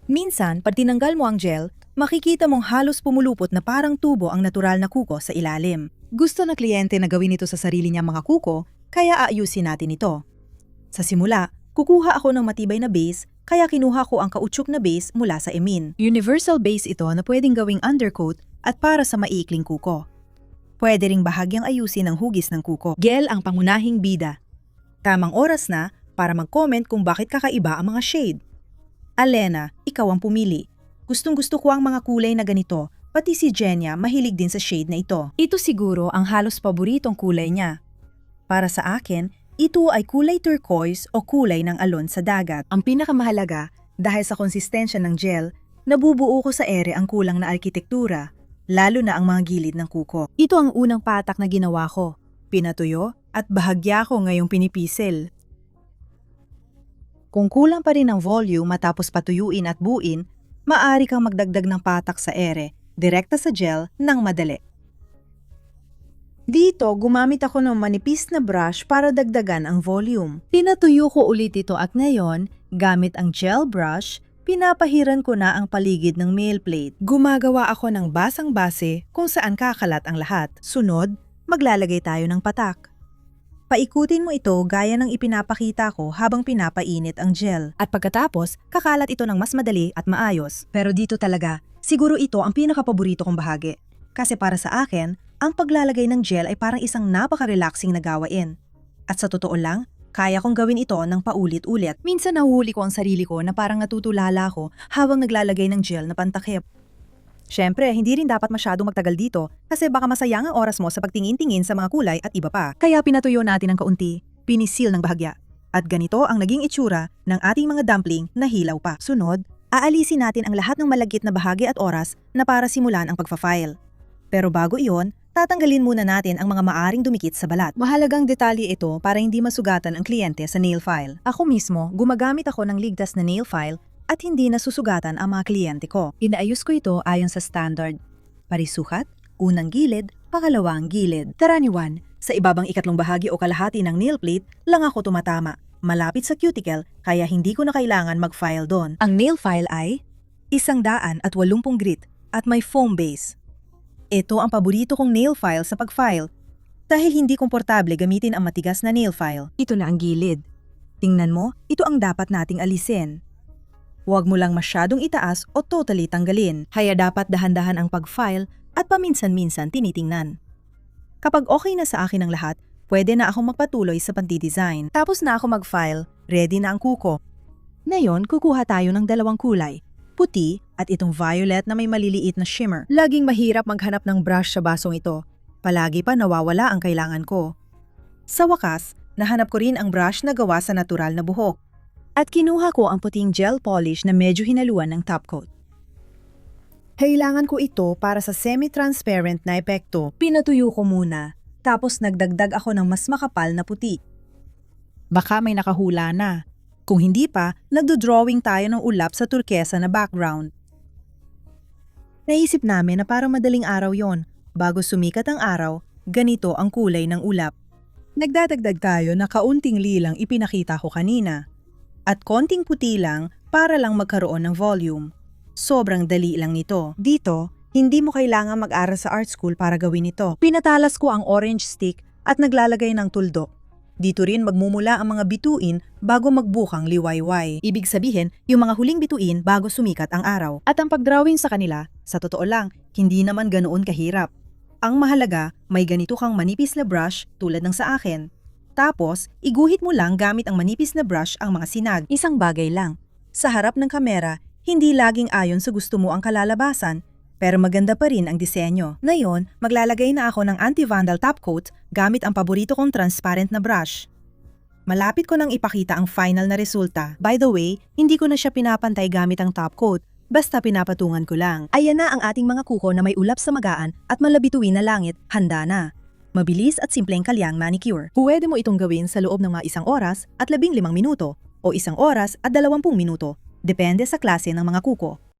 Minsan, pag tinanggal mo ang gel, makikita mong halos pumulupot na parang tubo ang natural na kuko sa ilalim. Gusto na kliyente na gawin ito sa sarili niyang mga kuko, kaya aayusin natin ito. Sa simula, kukuha ako ng matibay na base, kaya kinuha ko ang kautsyok na base mula sa Emin. Universal base ito na pwedeng gawing undercoat at para sa maiikling kuko. Pwede ring bahagyang ayusin ang hugis ng kuko. Gel ang pangunahing bida. Tamang oras na para mag-comment kung bakit kakaiba ang mga shade. Alena, ikaw ang pumili. Gustong-gusto ko ang mga kulay na ganito, pati si Jenya mahilig din sa shade na ito. Ito siguro ang halos paboritong kulay niya. Para sa akin, ito ay kulay turquoise o kulay ng alon sa dagat. Ang pinakamahalaga, dahil sa konsistensya ng gel, nabubuo ko sa ere ang kulang na arkitektura, lalo na ang mga gilid ng kuko. Ito ang unang patak na ginawa ko. Pinatuyo at bahagya ko ngayong pinipisil. Kung kulang pa rin ang volume matapos patuyuin at buuin, maaari kang magdagdag ng patak sa ere, direkta sa gel, ng madali. Dito, gumamit ako ng manipis na brush para dagdagan ang volume. Pinatuyo ko ulit ito at ngayon, gamit ang gel brush, pinapahiran ko na ang paligid ng nail plate. Gumagawa ako ng basang-base kung saan kakalat ang lahat. Sunod, maglalagay tayo ng patak. Paikutin mo ito gaya ng ipinapakita ko habang pinapainit ang gel. At pagkatapos, kakalat ito ng mas madali at maayos. Pero dito talaga, siguro ito ang pinakapaborito kong bahagi. Kasi para sa akin, ang paglalagay ng gel ay parang isang napaka-relaxing na gawain. At sa totoo lang, kaya kong gawin ito ng paulit-ulit. Minsan nahuhuli ko ang sarili ko na parang natutulala ako habang naglalagay ng gel na pantakip. Siyempre, hindi rin dapat masyadong magtagal dito kasi baka masayang ang oras mo sa pagtingin-tingin sa mga kulay at iba pa. Kaya pinatuyo natin ng kaunti, pinisil ng bahagya. At ganito ang naging itsura ng ating mga dumpling na hilaw pa. Sunod, aalisin natin ang lahat ng malagkit na bahagi at oras na para simulan ang pagfa-file. Pero bago iyon, tatanggalin muna natin ang mga maaring dumikit sa balat. Mahalagang detalye ito para hindi masugatan ang kliyente sa nail file. Ako mismo, gumagamit ako ng ligtas na nail file at hindi nasusugatan ang mga kliyente ko. Inaayos ko ito ayon sa standard. Parisukat, unang gilid, pakalawang gilid. Karaniwan, sa ibabang ikatlong bahagi o kalahati ng nail plate, lang ako tumatama. Malapit sa cuticle, kaya hindi ko na kailangan mag-file doon. Ang nail file ay 180 grit at may foam base. Ito ang paborito kong nail file sa pag-file dahil hindi komportable gamitin ang matigas na nail file. Ito na ang gilid. Tingnan mo, ito ang dapat nating alisin. Huwag mo lang masyadong itaas o totally tanggalin, kaya dapat dahan-dahan ang pag-file at paminsan-minsan tinitingnan. Kapag okay na sa akin ang lahat, pwede na akong magpatuloy sa pagdidesign. Tapos na ako mag-file, ready na ang kuko. Ngayon, kukuha tayo ng dalawang kulay, puti at itong violet na may maliliit na shimmer. Laging mahirap maghanap ng brush sa basong ito. Palagi pa nawawala ang kailangan ko. Sa wakas, nahanap ko rin ang brush na gawa sa natural na buhok. At kinuha ko ang puting gel polish na medyo hinaluan ng top coat. Kailangan ko ito para sa semi-transparent na epekto. Pinatuyo ko muna, tapos nagdagdag ako ng mas makapal na puti. Baka may nakahula na. Kung hindi pa, nagdo-drawing tayo ng ulap sa turkesa na background. Naisip namin na parang madaling araw yon. Bago sumikat ang araw, ganito ang kulay ng ulap. Nagdadagdag tayo na kaunting lilang ipinakita ko kanina. At konting puti lang para lang magkaroon ng volume. Sobrang dali lang nito. Dito, hindi mo kailangan mag-aral sa art school para gawin ito. Pinatalas ko ang orange stick at naglalagay ng tuldok. Dito rin magmumula ang mga bituin bago magbukang liwayway. Ibig sabihin, yung mga huling bituin bago sumikat ang araw. At ang pagdrawing sa kanila, sa totoo lang, hindi naman ganoon kahirap. Ang mahalaga, may ganito kang manipis na brush tulad ng sa akin. Tapos, iguhit mo lang gamit ang manipis na brush ang mga sinag. Isang bagay lang. Sa harap ng kamera, hindi laging ayon sa gusto mo ang kalalabasan, pero maganda pa rin ang disenyo. Ngayon, maglalagay na ako ng anti-vandal top coat gamit ang paborito kong transparent na brush. Malapit ko nang ipakita ang final na resulta. By the way, hindi ko na siya pinapantay gamit ang top coat, basta pinapatungan ko lang. Ayan na ang ating mga kuko na may ulap sa magaan at malabituin na langit, handa na. Mabilis at simpleng kalyang manicure. Pwede mo itong gawin sa loob ng mga 1 oras at 15 minuto o 1 oras at 20 minuto. Depende sa klase ng mga kuko.